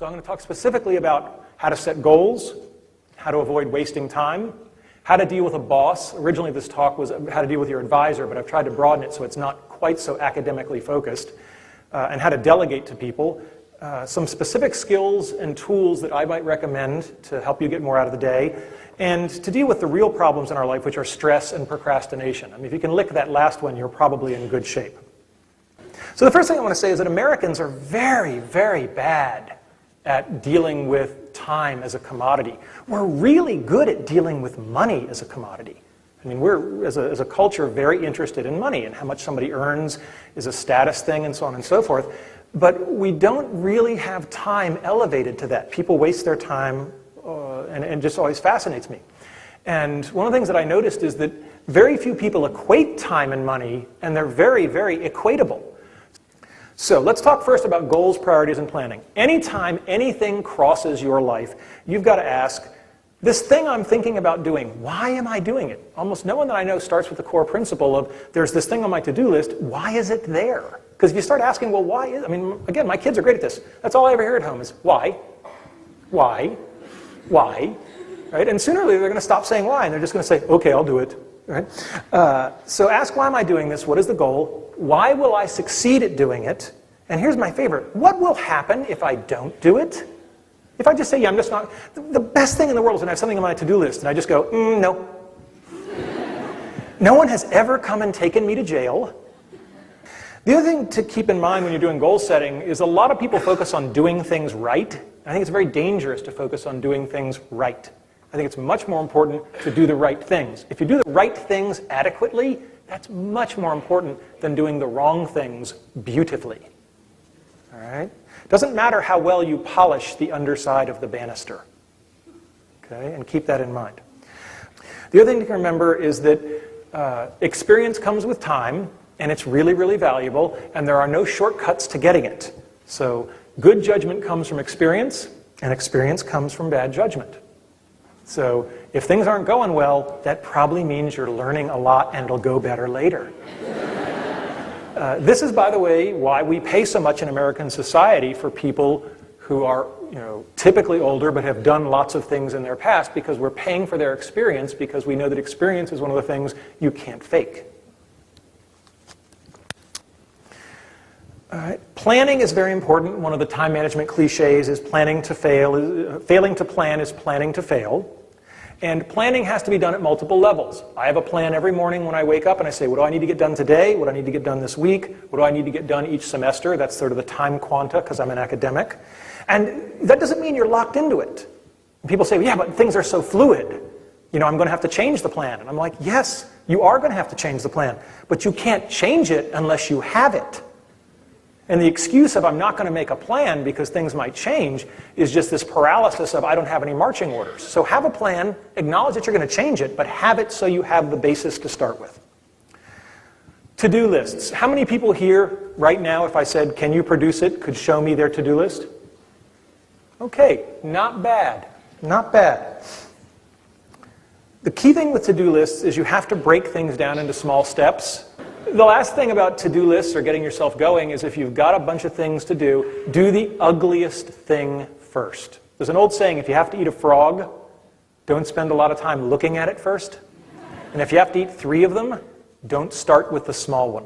So I'm going to talk specifically about how to set goals, how to avoid wasting time, how to deal with a boss. Originally this talk was how to deal with your advisor, but I've tried to broaden it so it's not quite so academically focused, and how to delegate to people. Some specific skills and tools that I might recommend to help you get more out of the day, and to deal with the real problems in our life, which are stress and procrastination. I mean, if you can lick that last one, you're probably in good shape. So the first thing I want to say is that Americans are very, very bad at dealing with time as a commodity. We're really good at dealing with money as a commodity. I mean, we're, as a culture, very interested in money, and how much somebody earns is a status thing, and so on and so forth. But we don't really have time elevated to that. People waste their time, and it just always fascinates me. And one of the things that I noticed is that very few people equate time and money, and they're very, very equatable. So let's talk first about goals, priorities, and planning. Anytime anything crosses your life, you've got to ask, this thing I'm thinking about doing, why am I doing it? Almost no one that I know starts with the core principle of, there's this thing on my to-do list, why is it there? Because if you start asking, well, why is it? I mean, again, my kids are great at this. That's all I ever hear at home is, why? Why? Why? Right? And sooner or later, they're going to stop saying why, and they're just going to say, okay, I'll do it. Right? So ask, why am I doing this? What is the goal? Why will I succeed at doing it? And here's my favorite. What will happen if I don't do it? If I just say, yeah, I'm just not... The best thing in the world is when I have something on my to-do list, and I just go, no. No one has ever come and taken me to jail. The other thing to keep in mind when you're doing goal setting is a lot of people focus on doing things right. I think it's very dangerous to focus on doing things right. I think it's much more important to do the right things. If you do the right things adequately, that's much more important than doing the wrong things beautifully. All right? Doesn't matter how well you polish the underside of the banister. Okay? And keep that in mind. The other thing to remember is that experience comes with time, and it's really, really valuable, and there are no shortcuts to getting it. So good judgment comes from experience, and experience comes from bad judgment. So if things aren't going well, that probably means you're learning a lot and it'll go better later. This is, by the way, why we pay so much in American society for people who are, typically older but have done lots of things in their past, because we're paying for their experience, because we know that experience is one of the things you can't fake. All right. Planning is very important. One of the time management cliches is planning to fail. Failing to plan is planning to fail. And planning has to be done at multiple levels. I have a plan every morning when I wake up and I say, what do I need to get done today? What do I need to get done this week? What do I need to get done each semester? That's sort of the time quanta, because I'm an academic. And that doesn't mean you're locked into it. And people say, well, yeah, but things are so fluid. I'm going to have to change the plan. And I'm like, yes, you are going to have to change the plan. But you can't change it unless you have it. And the excuse of I'm not going to make a plan because things might change is just this paralysis of I don't have any marching orders. So have a plan, acknowledge that you're going to change it, but have it so you have the basis to start with. To-do lists. How many people here right now, if I said, can you produce it, could show me their to-do list? Okay, not bad. Not bad. The key thing with to-do lists is you have to break things down into small steps. The last thing about to-do lists or getting yourself going is if you've got a bunch of things to do the ugliest thing first. There's an old saying, if you have to eat a frog, don't spend a lot of time looking at it first. And if you have to eat 3 of them, don't start with the small one.